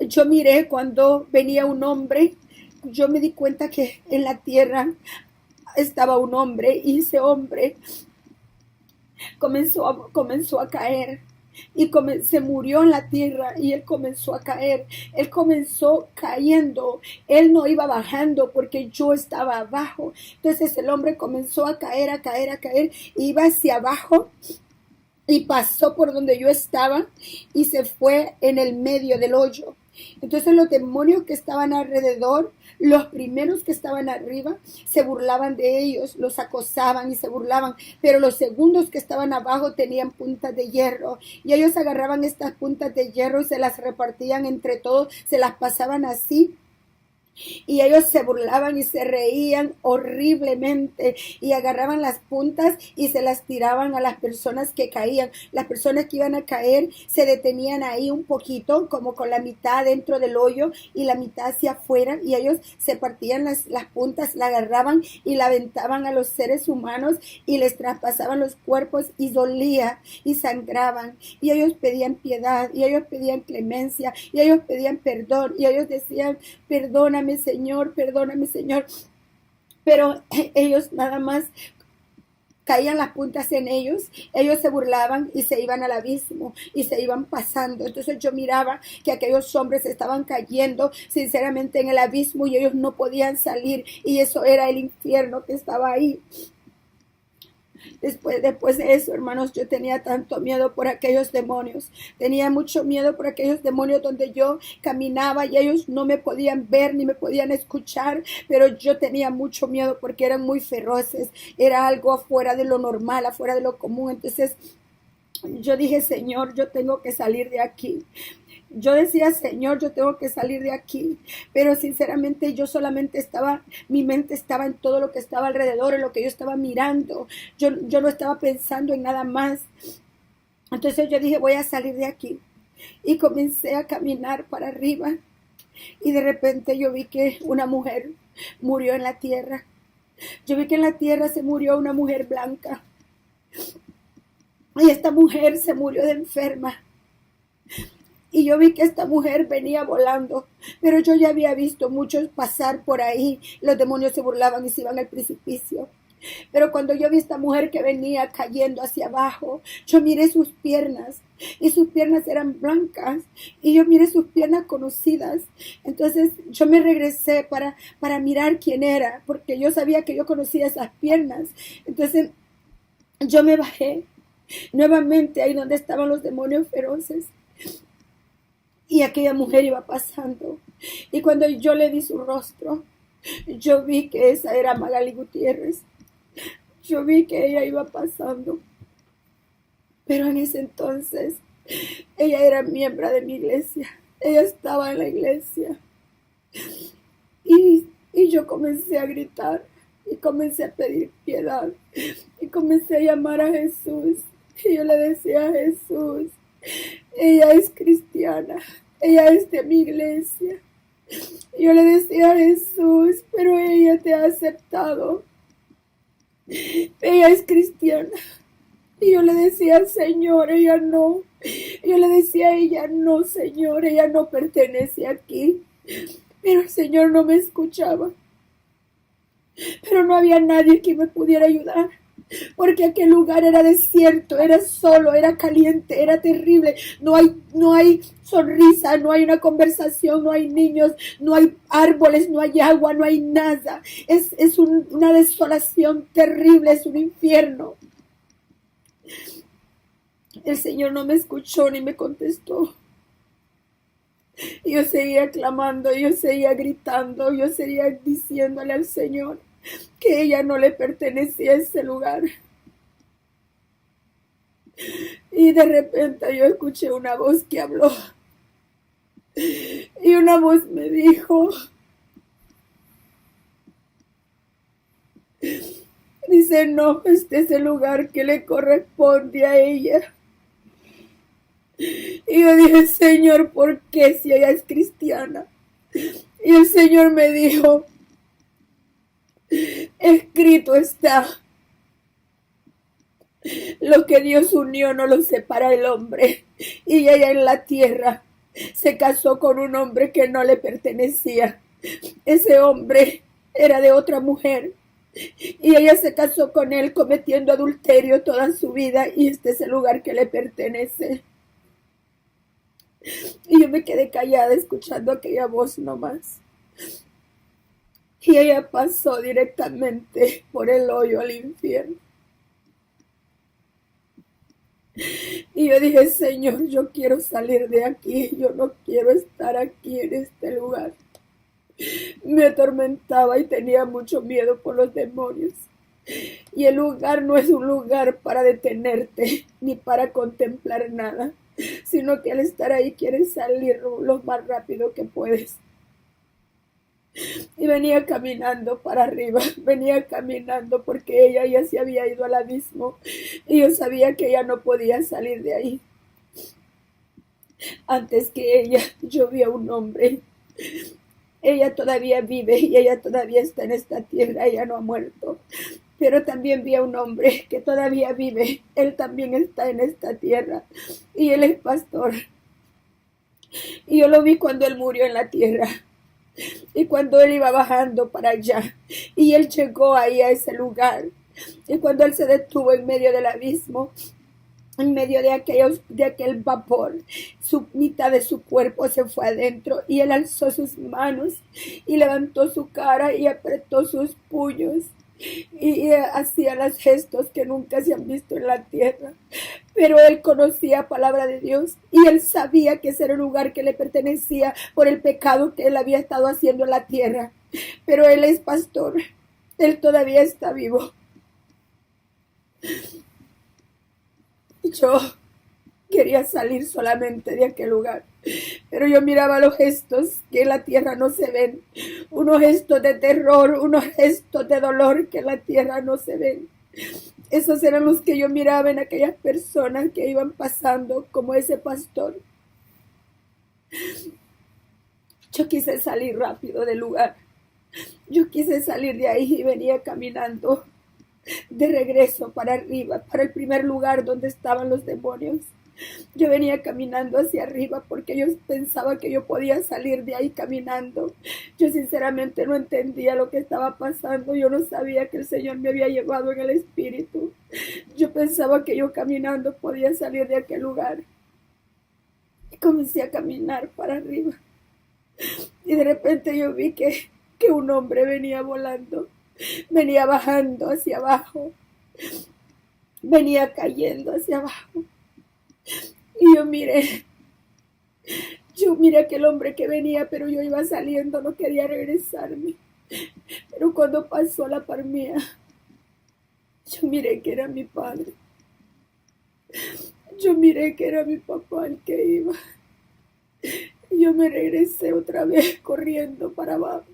Yo miré cuando venía un hombre, yo me di cuenta que en la tierra estaba un hombre y ese hombre comenzó a caer y se murió en la tierra y él comenzó a caer, él comenzó cayendo, él no iba bajando porque yo estaba abajo, entonces el hombre comenzó a caer, a caer, a caer, iba hacia abajo y pasó por donde yo estaba y se fue en el medio del hoyo. Entonces los demonios que estaban alrededor, los primeros que estaban arriba, se burlaban de ellos, los acosaban y se burlaban, pero los segundos que estaban abajo tenían puntas de hierro y ellos agarraban estas puntas de hierro y se las repartían entre todos, se las pasaban así. Y ellos se burlaban y se reían horriblemente y agarraban las puntas y se las tiraban a las personas que caían. Las personas que iban a caer se detenían ahí un poquito, como con la mitad dentro del hoyo y la mitad hacia afuera, y ellos se partían las puntas, la agarraban y la aventaban a los seres humanos y les traspasaban los cuerpos y dolía y sangraban. Y ellos pedían piedad y ellos pedían clemencia y ellos pedían perdón y ellos decían: perdóname, Señor, perdóname, Señor. Pero ellos nada más caían las puntas en ellos, ellos se burlaban y se iban al abismo y se iban pasando. Entonces yo miraba que aquellos hombres estaban cayendo sinceramente en el abismo y ellos no podían salir, y eso era el infierno que estaba ahí. Después de eso, hermanos, yo tenía tanto miedo por aquellos demonios. Tenía mucho miedo por aquellos demonios donde yo caminaba y ellos no me podían ver ni me podían escuchar, pero yo tenía mucho miedo porque eran muy feroces. Era algo afuera de lo normal, afuera de lo común. Entonces yo dije: Señor, yo tengo que salir de aquí. Yo decía: Señor, yo tengo que salir de aquí, pero sinceramente yo solamente mi mente estaba en todo lo que estaba alrededor, en lo que yo estaba mirando. Yo no estaba pensando en nada más. Entonces yo dije: voy a salir de aquí. Y comencé a caminar para arriba y de repente yo vi que una mujer murió en la tierra. Yo vi que en la tierra se murió una mujer blanca y esta mujer se murió de enferma. Y yo vi que esta mujer venía volando, pero yo ya había visto muchos pasar por ahí. Los demonios se burlaban y se iban al precipicio. Pero cuando yo vi a esta mujer que venía cayendo hacia abajo, yo miré sus piernas y sus piernas eran blancas y yo miré sus piernas conocidas. Entonces yo me regresé para mirar quién era, porque yo sabía que yo conocía esas piernas. Entonces yo me bajé nuevamente ahí donde estaban los demonios feroces. Y aquella mujer iba pasando. Y cuando yo le vi su rostro, yo vi que esa era Magali Gutiérrez. Yo vi que ella iba pasando. Pero en ese entonces, ella era miembro de mi iglesia. Ella estaba en la iglesia. Y yo comencé a gritar. Y comencé a pedir piedad. Y comencé a llamar a Jesús. Y yo le decía: Jesús, ella es cristiana, ella es de mi iglesia. Yo le decía: Jesús, pero ella te ha aceptado, ella es cristiana. Y yo le decía: Señor, ella no. Yo le decía: ella no, Señor, ella no pertenece aquí. Pero el Señor no me escuchaba. Pero no había nadie que me pudiera ayudar, porque aquel lugar era desierto, era solo, era caliente, era terrible. No hay sonrisa, no hay una conversación, no hay niños, no hay árboles, no hay agua, no hay nada. Es una desolación terrible, es un infierno. El Señor no me escuchó ni me contestó. Yo seguía clamando, yo seguía gritando, yo seguía diciéndole al Señor que ella no le pertenecía a ese lugar. Y de repente yo escuché una voz que habló. Y una voz me dijo: dice, no, este es el lugar que le corresponde a ella. Y yo dije: Señor, ¿por qué si ella es cristiana? Y el Señor me dijo: escrito está, lo que Dios unió no lo separa el hombre. Y ella en la tierra se casó con un hombre que no le pertenecía. Ese hombre era de otra mujer y ella se casó con él cometiendo adulterio toda su vida, y este es el lugar que le pertenece. Y yo me quedé callada escuchando aquella voz nomás. Y ella pasó directamente por el hoyo al infierno. Y yo dije, Señor, yo quiero salir de aquí, yo no quiero estar aquí en este lugar. Me atormentaba y tenía mucho miedo por los demonios. Y el lugar no es un lugar para detenerte ni para contemplar nada, sino que al estar ahí quieres salir lo más rápido que puedes. Y venía caminando para arriba, venía caminando porque ella ya se había ido al abismo y yo sabía que ella no podía salir de ahí. Antes que ella, yo vi a un hombre. Ella todavía vive y ella todavía está en esta tierra, ella no ha muerto. Pero también vi a un hombre que todavía vive, él también está en esta tierra y él es pastor. Y yo lo vi cuando él murió en la tierra y cuando él iba bajando para allá y él llegó ahí a ese lugar, y cuando él se detuvo en medio del abismo, en medio de aquel vapor, su mitad de su cuerpo se fue adentro y él alzó sus manos y levantó su cara y apretó sus puños y hacía los gestos que nunca se han visto en la tierra. Pero él conocía palabra de Dios y él sabía que ese era el lugar que le pertenecía por el pecado que él había estado haciendo en la tierra. Pero él es pastor, él todavía está vivo. Yo quería salir solamente de aquel lugar, pero yo miraba los gestos que en la tierra no se ven, unos gestos de terror, unos gestos de dolor que en la tierra no se ven. Esos eran los que yo miraba en aquellas personas que iban pasando como ese pastor. Yo quise salir rápido del lugar, yo quise salir de ahí y venía caminando de regreso para arriba, para el primer lugar donde estaban los demonios. Yo venía caminando hacia arriba porque yo pensaba que yo podía salir de ahí caminando. Yo sinceramente no entendía lo que estaba pasando. Yo no sabía que el Señor me había llevado en el espíritu. Yo pensaba que yo caminando podía salir de aquel lugar. Y comencé a caminar para arriba. Y de repente yo vi que un hombre venía volando. Venía bajando hacia abajo, venía cayendo hacia abajo. Y yo miré a aquel hombre que venía, pero yo iba saliendo, no quería regresarme. Pero cuando pasó la par mía, yo miré que era mi padre. Yo miré que era mi papá el que iba. Y yo me regresé otra vez corriendo para abajo.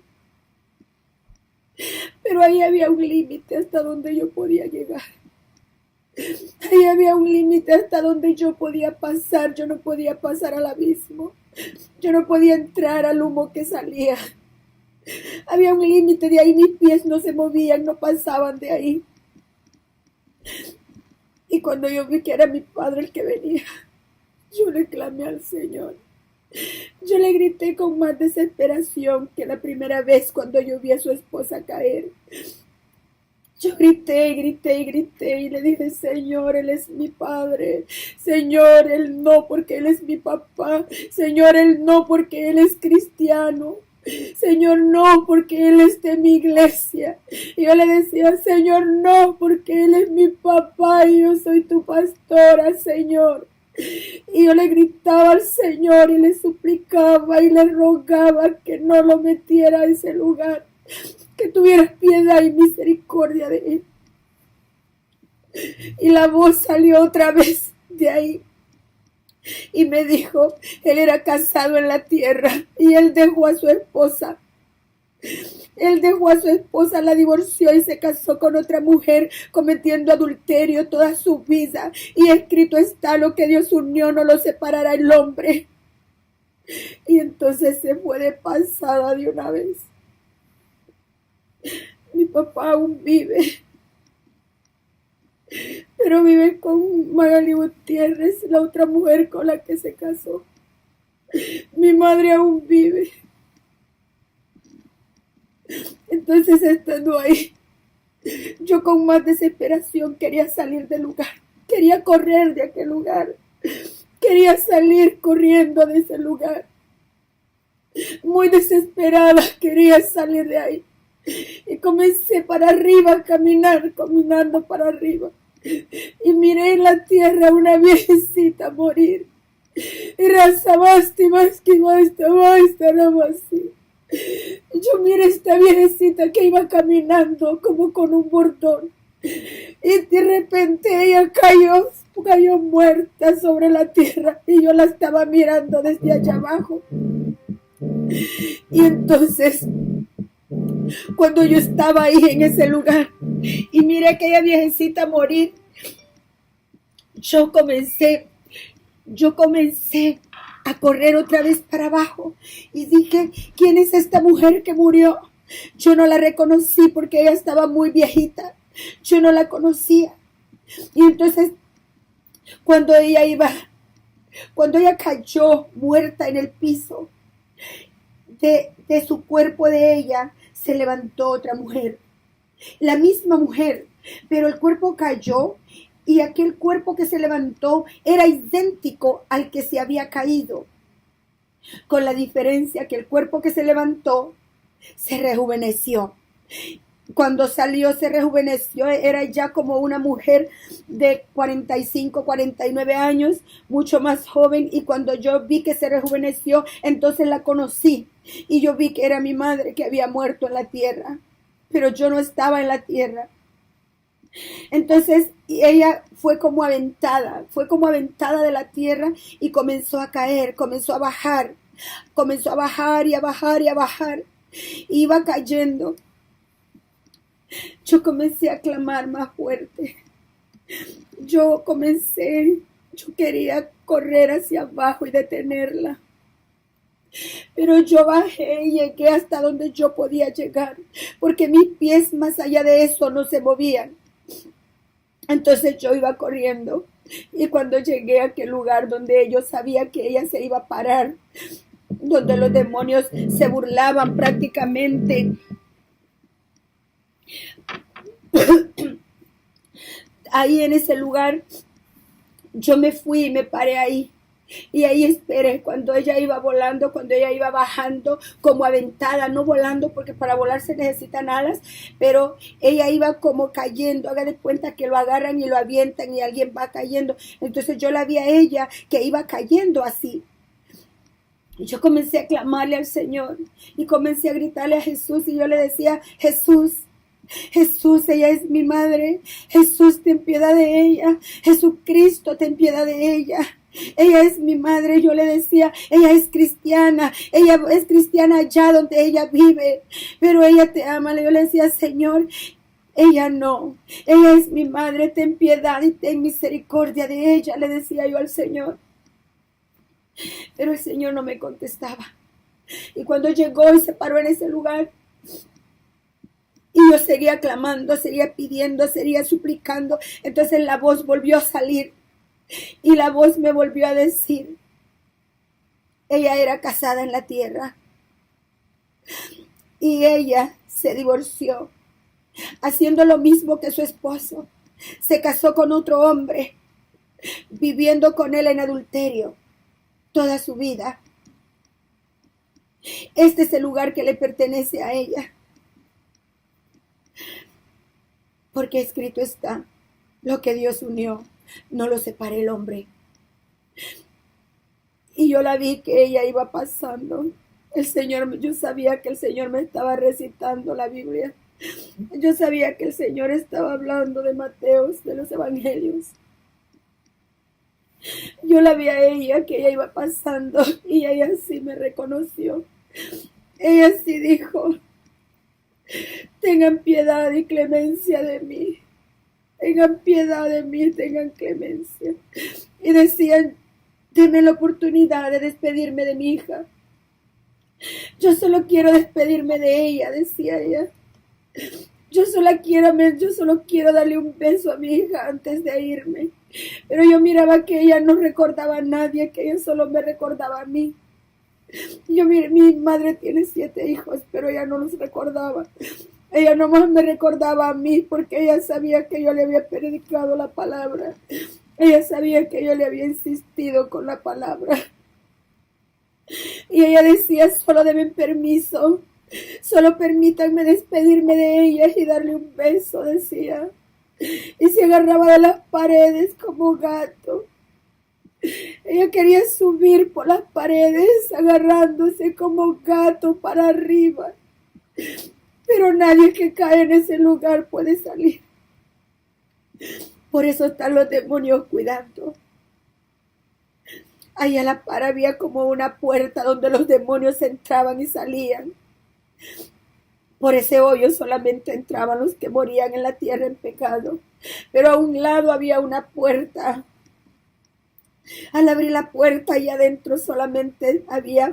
Pero ahí había un límite hasta donde yo podía llegar. Ahí había un límite hasta donde yo podía pasar. Yo no podía pasar al abismo. Yo no podía entrar al humo que salía. Había un límite de ahí. Mis pies no se movían, no pasaban de ahí. Y cuando yo vi que era mi padre el que venía, yo le clamé al Señor. Yo le grité con más desesperación que la primera vez cuando yo vi a su esposa caer. Yo grité y le dije, Señor, Él es mi padre. Señor, Él no porque Él es mi papá. Señor, Él no porque Él es cristiano. Señor, no porque Él es de mi iglesia. Y yo le decía, Señor, no porque Él es mi papá y yo soy tu pastora, Señor. Y yo le gritaba al Señor y le suplicaba y le rogaba que no lo metiera a ese lugar, que tuvieras piedad y misericordia de él. Y la voz salió otra vez de ahí y me dijo, él era casado en la tierra y él dejó a su esposa. Él dejó a su esposa, la divorció y se casó con otra mujer, cometiendo adulterio toda su vida. Y escrito está, lo que Dios unió no lo separará el hombre. Y entonces se fue de pasada de una vez. Mi papá aún vive, pero vive con Magali Gutiérrez, la otra mujer con la que se casó. Mi madre aún vive. Entonces, estando ahí, yo con más desesperación quería salir del lugar. Quería correr de aquel lugar. Quería salir corriendo de ese lugar. Muy desesperada quería salir de ahí. Y comencé para arriba a caminar, caminando para arriba. Y miré en la tierra una viejecita morir. Y razabasti más que basta, nada así. Yo miré esta viejecita que iba caminando como con un bordón. Y de repente ella cayó muerta sobre la tierra. Y yo la estaba mirando desde allá abajo. Y entonces, cuando yo estaba ahí en ese lugar y miré a aquella viejecita morir, yo comencé a correr otra vez para abajo y dije, ¿quién es esta mujer que murió? Yo no la reconocí porque ella estaba muy viejita. Yo no la conocía. Y entonces, cuando ella cayó muerta en el piso, de su cuerpo de ella se levantó otra mujer, la misma mujer, pero el cuerpo cayó y aquel cuerpo que se levantó era idéntico al que se había caído, con la diferencia que el cuerpo que se levantó se rejuveneció. Cuando salió se rejuveneció, era ya como una mujer de 45, 49 años, mucho más joven, y cuando yo vi que se rejuveneció, entonces la conocí y yo vi que era mi madre que había muerto en la tierra, pero yo no estaba en la tierra. Entonces ella fue como aventada de la tierra y comenzó a caer, comenzó a bajar y a bajar y a bajar, iba cayendo. Yo comencé a clamar más fuerte. Yo quería correr hacia abajo y detenerla. Pero yo bajé y llegué hasta donde yo podía llegar, porque mis pies más allá de eso no se movían. Entonces yo iba corriendo y cuando llegué a aquel lugar donde yo sabía que ella se iba a parar, donde los demonios se burlaban prácticamente, ahí en ese lugar, yo me fui y me paré ahí. Y ahí esperé cuando ella iba volando, cuando ella iba bajando como aventada, no volando porque para volar se necesitan alas, pero ella iba como cayendo. Haga de cuenta que lo agarran y lo avientan y alguien va cayendo. Entonces yo la vi a ella que iba cayendo así. Y yo comencé a clamarle al Señor y comencé a gritarle a Jesús y yo le decía, Jesús, ella es mi madre. Jesús, ten piedad de ella. Jesucristo, ten piedad de ella. Ella es mi madre. Yo le decía, ella es cristiana allá donde ella vive, pero ella te ama. Yo le decía, Señor, ella no, ella es mi madre, ten piedad y ten misericordia de ella, le decía yo al Señor. Pero el Señor no me contestaba. Y cuando llegó y se paró en ese lugar, y yo seguía clamando, seguía pidiendo, seguía suplicando, entonces la voz volvió a salir. Y la voz me volvió a decir, ella era casada en la tierra. Y ella se divorció, haciendo lo mismo que su esposo. Se casó con otro hombre, viviendo con él en adulterio toda su vida. Este es el lugar que le pertenece a ella. Porque escrito está, lo que Dios unió, no lo separe el hombre. Y yo la vi que ella iba pasando. Yo sabía que el Señor me estaba recitando la Biblia. Yo sabía que el Señor estaba hablando de Mateos, de los evangelios. Yo la vi a ella, que ella iba pasando, y ella sí me reconoció. Ella sí dijo, tengan piedad y clemencia de mí. Tengan piedad de mí, tengan clemencia. Y decían, denme la oportunidad de despedirme de mi hija. Yo solo quiero despedirme de ella, decía ella. Yo solo quiero darle un beso a mi hija antes de irme. Pero yo miraba que ella no recordaba a nadie, que ella solo me recordaba a mí. Mi madre tiene 7 hijos, pero ella no los recordaba. Ella nomás me recordaba a mí porque ella sabía que yo le había predicado la palabra. Ella sabía que yo le había insistido con la palabra. Y ella decía, solo deben permiso, solo permítanme despedirme de ella y darle un beso, decía. Y se agarraba de las paredes como gato. Ella quería subir por las paredes agarrándose como gato para arriba. Pero nadie que cae en ese lugar puede salir. Por eso están los demonios cuidando. Ahí a la par había como una puerta donde los demonios entraban y salían. Por ese hoyo solamente entraban los que morían en la tierra en pecado. Pero a un lado había una puerta. Al abrir la puerta, y adentro solamente había